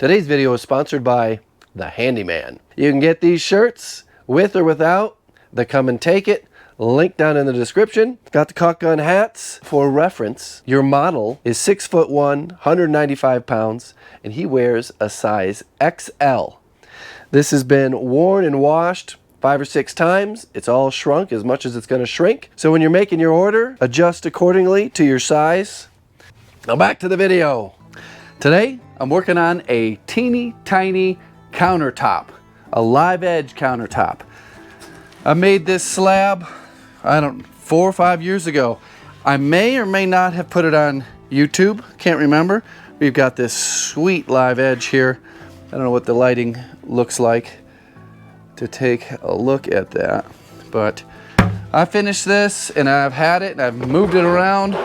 Today's video is sponsored by the Handyman. You can get these shirts with or without the Come and Take It. Link down in the description. Got the caulk gun hats. For reference, your model is 6'1", 195 pounds, and he wears a size XL. This has been worn and washed 5 or 6 times. It's all shrunk as much as it's going to shrink. So when you're making your order, adjust accordingly to your size. Now back to the video. Today, I'm working on a teeny tiny countertop, a live edge countertop. I made this slab, 4 or 5 years ago. I may or may not have put it on YouTube, can't remember. We've got this sweet live edge here. I don't know what the lighting looks like to take a look at that, but I finished this and I've had it and I've moved it around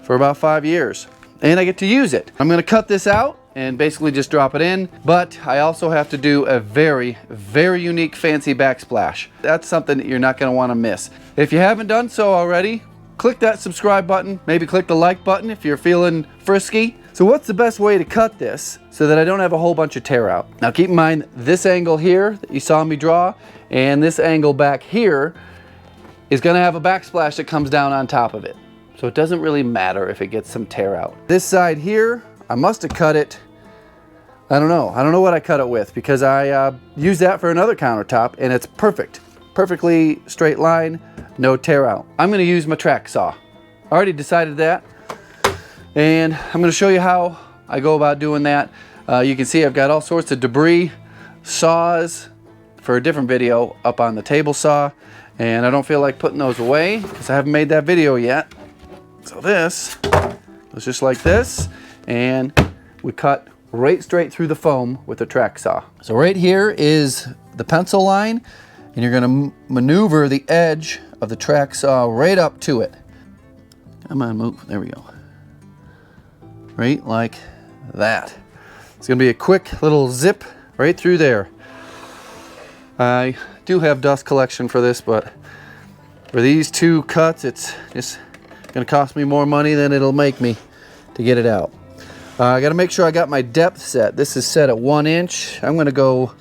for about 5 years and I get to use it. I'm gonna cut this out and basically just drop it in, but I also have to do a very, very unique fancy backsplash. That's something that you're not gonna wanna miss. If you haven't done so already, click that subscribe button, maybe click the like button if you're feeling frisky. So what's the best way to cut this so that I don't have a whole bunch of tear out? Now keep in mind this angle here that you saw me draw and this angle back here is gonna have a backsplash that comes down on top of it. So it doesn't really matter if it gets some tear out. This side here, I must have cut it, I don't know what I cut it with because I used that for another countertop and it's perfect. Perfectly straight line, no tear out. I'm gonna use my track saw. I already decided that. And I'm going to show you how I go about doing that. You can see I've got all sorts of debris saws for a different video up on the table saw, and I don't feel like putting those away because I haven't made that video yet. So this goes just like this, and we cut right straight through the foam with the track saw. So right here is the pencil line, and you're going to maneuver the edge of the track saw right up to it. Come on, move. There we go. Right like that. It's gonna be a quick little zip right through there. I do have dust collection for this, but for these 2 cuts, it's just gonna cost me more money than it'll make me to get it out. I gotta make sure I got my depth set. This is set at 1 inch. I'm gonna go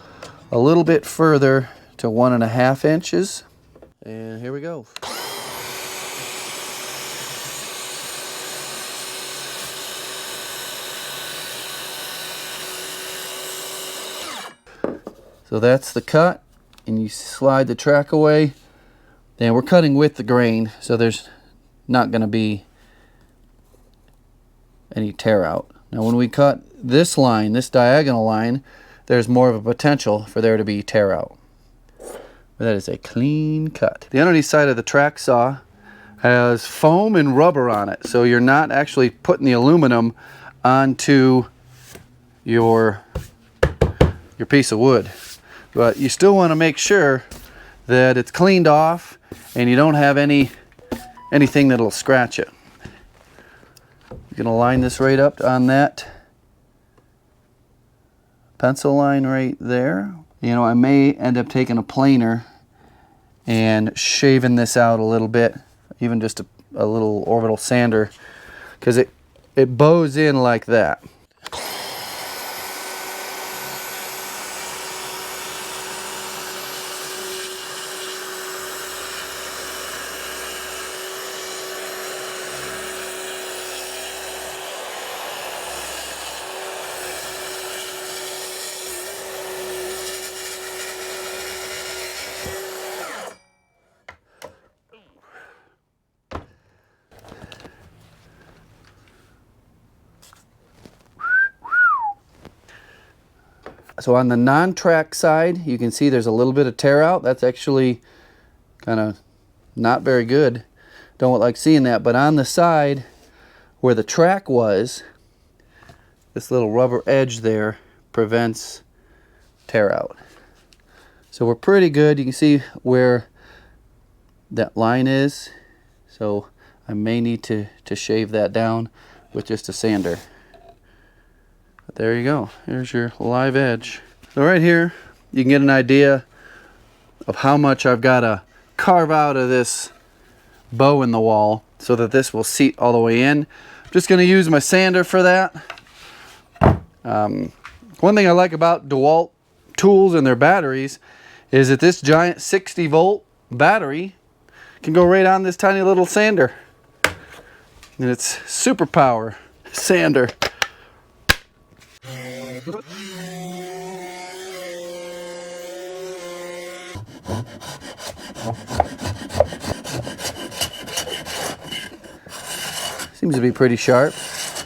a little bit further to 1.5 inches. And here we go. So that's the cut, and you slide the track away. And we're cutting with the grain, so there's not going to be any tear out. Now when we cut this line, this diagonal line, there's more of a potential for there to be tear out. But that is a clean cut. The underneath side of the track saw has foam and rubber on it, so you're not actually putting the aluminum onto your piece of wood. But you still want to make sure that it's cleaned off and you don't have anything that'll scratch it. You're going to line this right up on that pencil line right there. You know, I may end up taking a planer and shaving this out a little bit, even just a little orbital sander, because it bows in like that. So on the non-track side, you can see there's a little bit of tear out. That's actually kind of not very good. Don't like seeing that. But on the side where the track was, this little rubber edge there prevents tear out. So we're pretty good. You can see where that line is. So I may need to shave that down with just a sander. But there you go. Here's your live edge. So right here, you can get an idea of how much I've got to carve out of this bow in the wall so that this will seat all the way in. I'm just going to use my sander for that. One thing I like about DeWalt tools and their batteries is that this giant 60-volt battery can go right on this tiny little sander. And it's super power sander. Seems to be pretty sharp.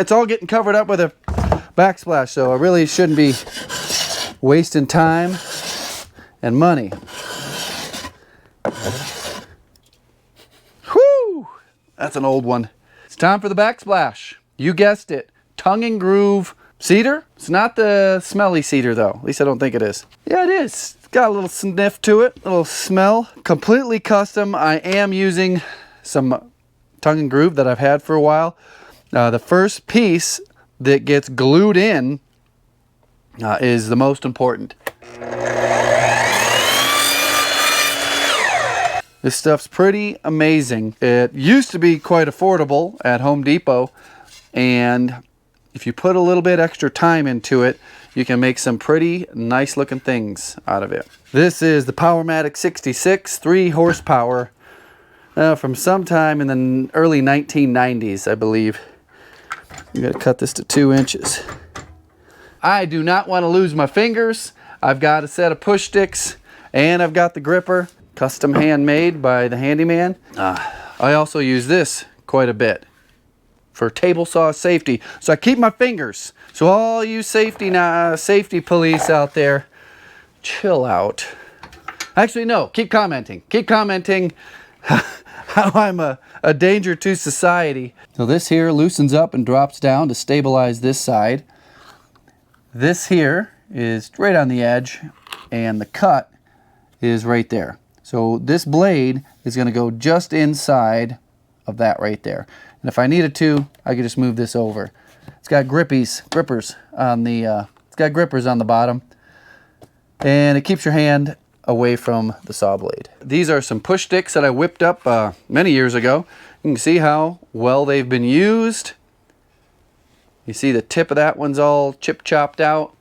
It's all getting covered up with a backsplash, so I really shouldn't be wasting time and money. Whew! That's an old one. It's time for the backsplash. You guessed it. Tongue and groove cedar. It's not the smelly cedar though. At least I don't think it is. Yeah, it is. It's got a little sniff to it, a little smell. Completely custom. I am using some tongue and groove that I've had for a while. The first piece that gets glued in is the most important. This stuff's pretty amazing. It used to be quite affordable at Home Depot, and if you put a little bit extra time into it, you can make some pretty nice looking things out of it. This is the Powermatic 66, 3 horsepower, from sometime in the early 1990s, I believe. You gotta cut this to 2 inches. I do not want to lose my fingers. I've got a set of push sticks, and I've got the gripper, custom handmade by the Handyman. I also use this quite a bit for table saw safety, so I keep my fingers. So all you safety police out there, chill out. Actually, no, keep commenting. Keep commenting how I'm a danger to society. So this here loosens up and drops down to stabilize this side. This here is right on the edge, and the cut is right there. So this blade is going to go just inside of that right there. And if I needed to, I could just move this over. It's got grippers on the bottom, and it keeps your hand away from the saw blade. These are some push sticks that I whipped up many years ago. You can see how well they've been used. You see the tip of that one's all chip chopped out,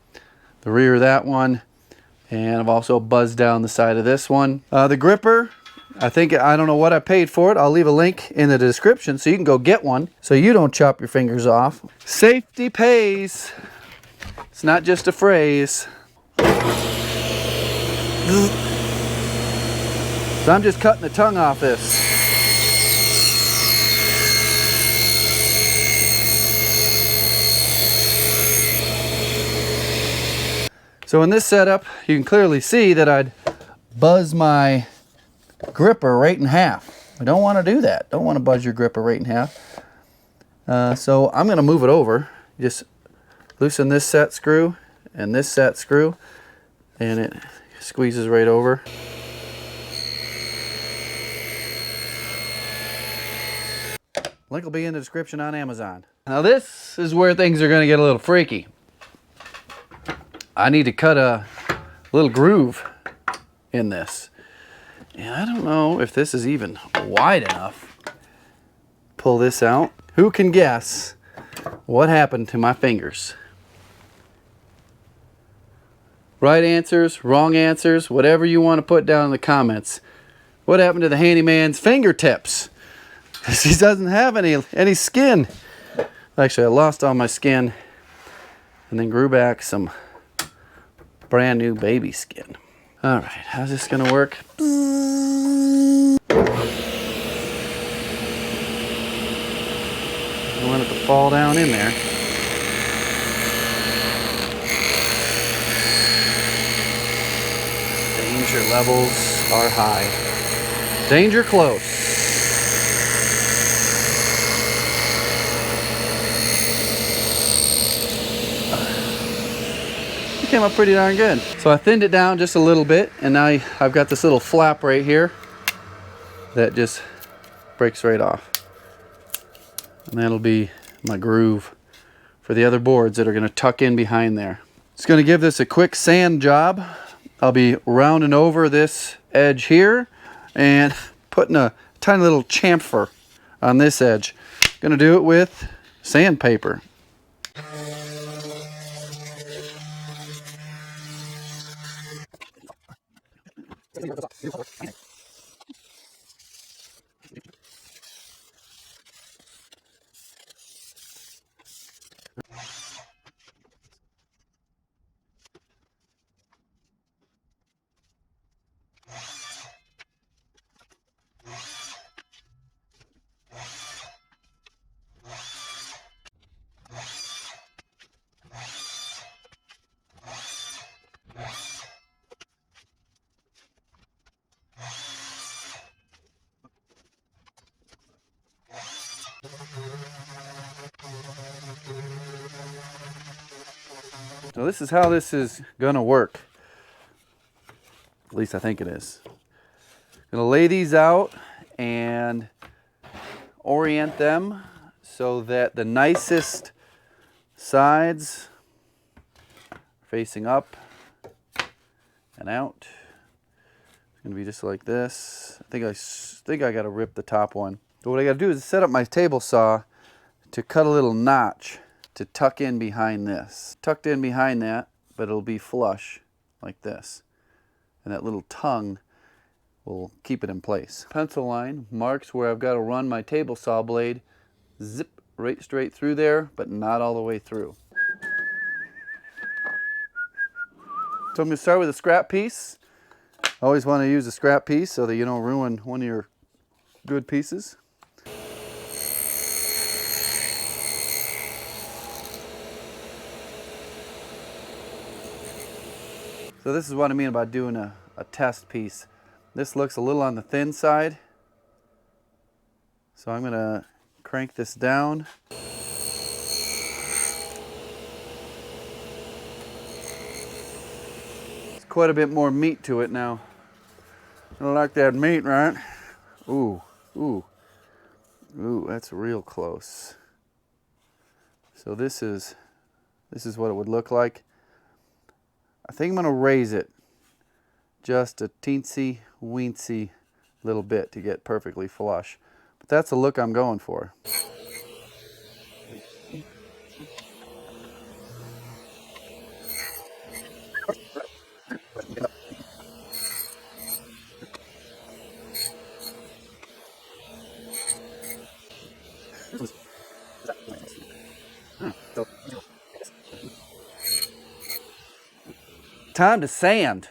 the rear of that one, and I've also buzzed down the side of this one. The gripper, I don't know what I paid for it. I'll leave a link in the description so you can go get one so you don't chop your fingers off. Safety pays. It's not just a phrase. So I'm just cutting the tongue off this. So in this setup, you can clearly see that I'd buzz my gripper right in half. I don't want to do that. Don't want to buzz your gripper right in half. So I'm going to move it over. Just loosen this set screw and this set screw, and it squeezes right over. Link will be in the description on Amazon. Now this is where things are going to get a little freaky. I need to cut a little groove in this. And I don't know if this is even wide enough. Pull this out. Who can guess what happened to my fingers? Right answers, wrong answers, whatever you want to put down in the comments. What happened to the Handyman's fingertips? He doesn't have any skin. Actually, I lost all my skin and then grew back some brand new baby skin. All right, how's this gonna work? I want it to fall down in there. Danger levels are high. Danger close. Came up pretty darn good. So I thinned it down just a little bit, and now I've got this little flap right here that just breaks right off. And that'll be my groove for the other boards that are going to tuck in behind there. It's going to give this a quick sand job. I'll be rounding over this edge here and putting a tiny little chamfer on this edge. Going to do it with sandpaper. So this is how this is gonna work. At least I think it is. Gonna lay these out and orient them so that the nicest sides are facing up and out. It's gonna be just like this. I think I gotta rip the top one. So what I gotta do is set up my table saw to cut a little notch to tuck in behind this. Tucked in behind that, but it'll be flush like this. And that little tongue will keep it in place. Pencil line marks where I've got to run my table saw blade, zip right straight through there, but not all the way through. So I'm going to start with a scrap piece. Always want to use a scrap piece so that you don't ruin one of your good pieces. So this is what I mean about doing a test piece. This looks a little on the thin side. So I'm going to crank this down. There's quite a bit more meat to it now. I like that meat, right? Ooh, ooh, ooh, that's real close. So this is what it would look like. I think I'm gonna raise it just a teensy weensy little bit to get perfectly flush. But that's the look I'm going for. Time to sand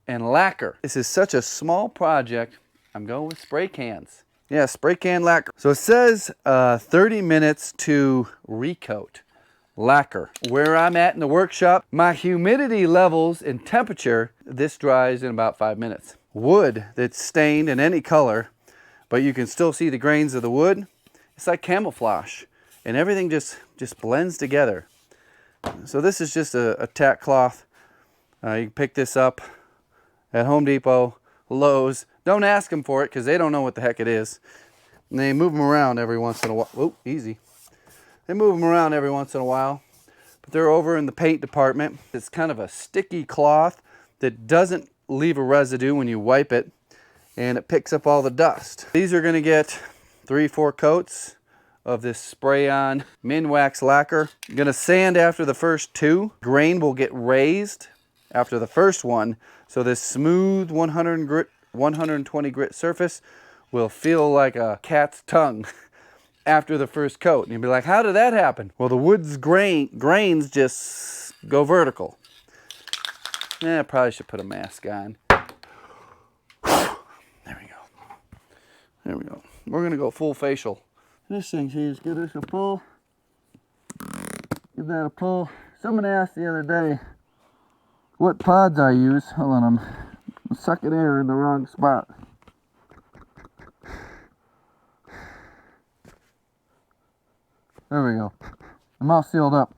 and lacquer. This is such a small project. I'm going with spray cans. Yeah, spray can lacquer. So it says 30 minutes to recoat lacquer. Where I'm at in the workshop, my humidity levels and temperature, this dries in about 5 minutes. Wood that's stained in any color, but you can still see the grains of the wood. It's like camouflage, and everything just blends together. So this is just a tack cloth. You can pick this up at Home Depot, Lowe's. Don't ask them for it because they don't know what the heck it is. And they move them around every once in a while. Whoa, easy. They move them around every once in a while. But they're over in the paint department. It's kind of a sticky cloth that doesn't leave a residue when you wipe it. And it picks up all the dust. These are going to get 3-4 coats of this spray-on Minwax lacquer. I'm going to sand after the first 2. Grain will get raised after the first one, so this smooth 120 grit surface will feel like a cat's tongue after the first coat. And you'll be like, how did that happen? Well, the wood's grains just go vertical. Yeah, I probably should put a mask on. There we go. There we go. We're gonna go full facial. This thing here is give this a pull. Give that a pull. Someone asked the other day what pods I use. Hold on, I'm sucking air in the wrong spot. There we go. I'm all sealed up.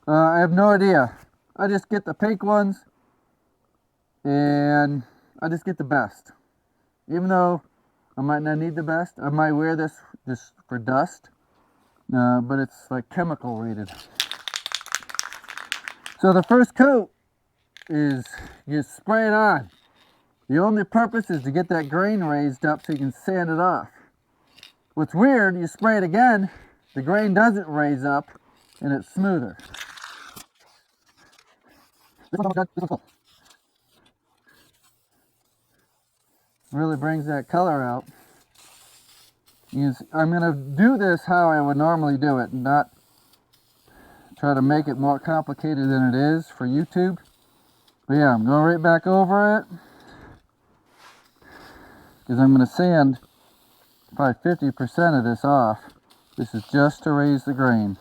I have no idea. I just get the pink ones and I just get the best. Even though I might not need the best, I might wear this just for dust, but it's like chemical rated. So the first coat is you spray it on. The only purpose is to get that grain raised up so you can sand it off. What's weird, you spray it again, the grain doesn't raise up and it's smoother. This one's almost done. This one's full. Really brings that color out. I'm going to do this how I would normally do it, not try to make it more complicated than it is for YouTube. But yeah, I'm going right back over it because I'm going to sand probably 50% of this off. This is just to raise the grain.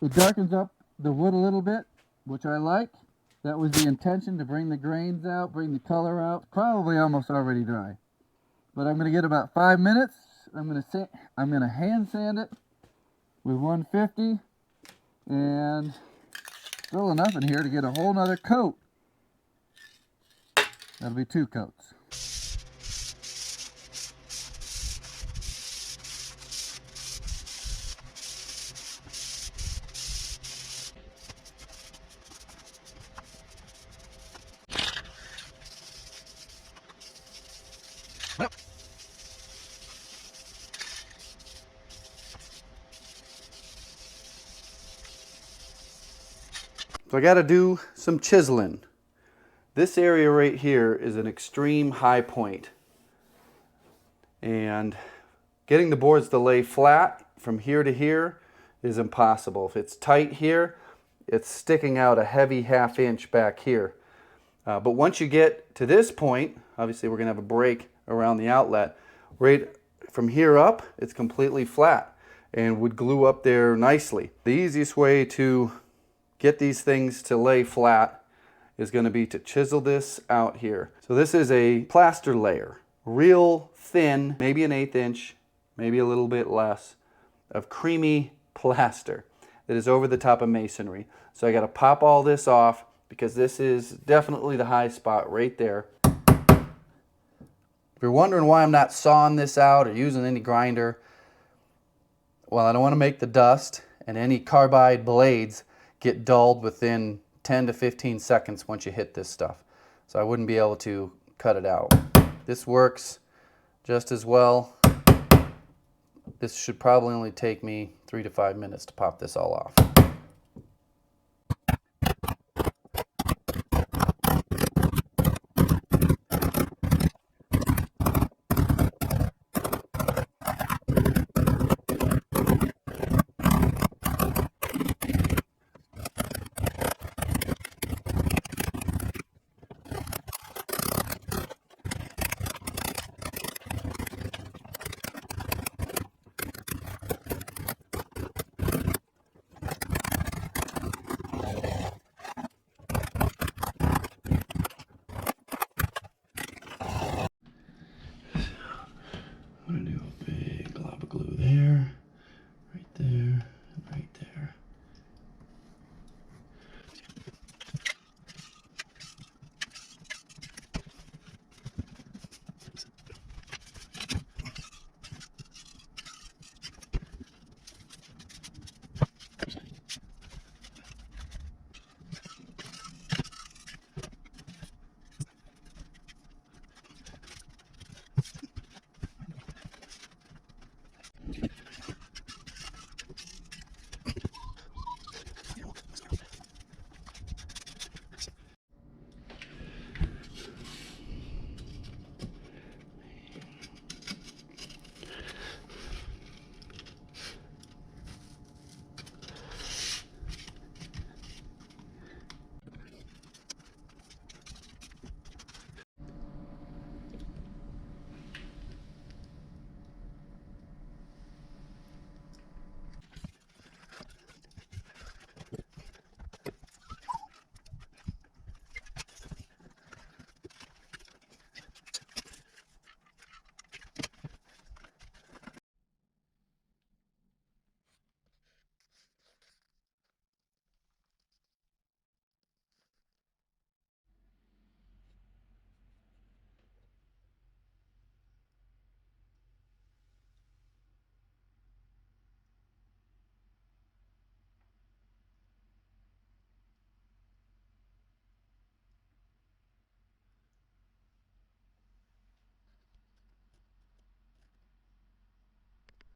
It darkens up the wood a little bit, which I like. That was the intention, to bring the grains out, bring the color out. Probably almost already dry. But I'm going to get about 5 minutes. I'm going to hand sand it with 150, and still enough in here to get a whole nother coat. That'll be 2 coats. So I got to do some chiseling. This area right here is an extreme high point. And getting the boards to lay flat from here to here is impossible. If it's tight here, it's sticking out a heavy 1/2 inch back here. But once you get to this point, obviously we're going to have a break around the outlet. Right from here up, it's completely flat and would glue up there nicely. The easiest way to get these things to lay flat is going to be to chisel this out here. So this is a plaster layer, real thin, maybe an 1/8 inch, maybe a little bit less, of creamy plaster that is over the top of masonry. So I got to pop all this off because this is definitely the high spot right there. If you're wondering why I'm not sawing this out or using any grinder, well, I don't want to make the dust and any carbide blades get dulled within 10 to 15 seconds once you hit this stuff. So I wouldn't be able to cut it out. This works just as well. This should probably only take me 3 to 5 minutes to pop this all off.